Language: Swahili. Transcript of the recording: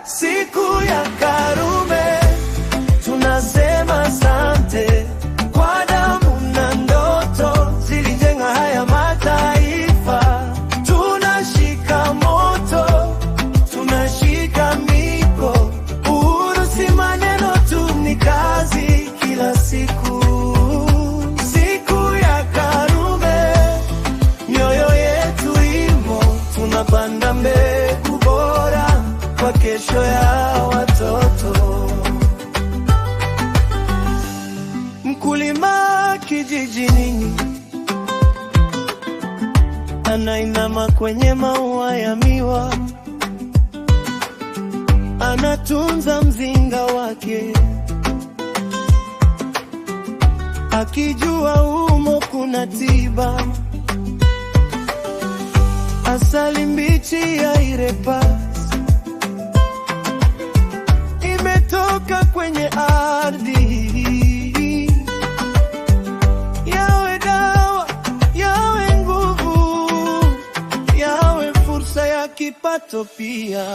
Siku ya Karume tunasema asante kwa damu na ndoto zilijenga haya mataifa. Tunashika moto, tunashika miko. Uhuru si maneno tu, ni kazi kila siku. Siku ya Karume, mioyo yetu imo, tunapanda mbegu bora kwa kesho ya watoto. Mkulima kijijini anainama kwenye maua ya miwa, anatunza mzinga wake, akijua humo kuna tiba. Asali mbichi ya Irepas imetoka kwenye ardhi. Yawe dawa, yawe nguvu, yawe fursa ya kipato pia.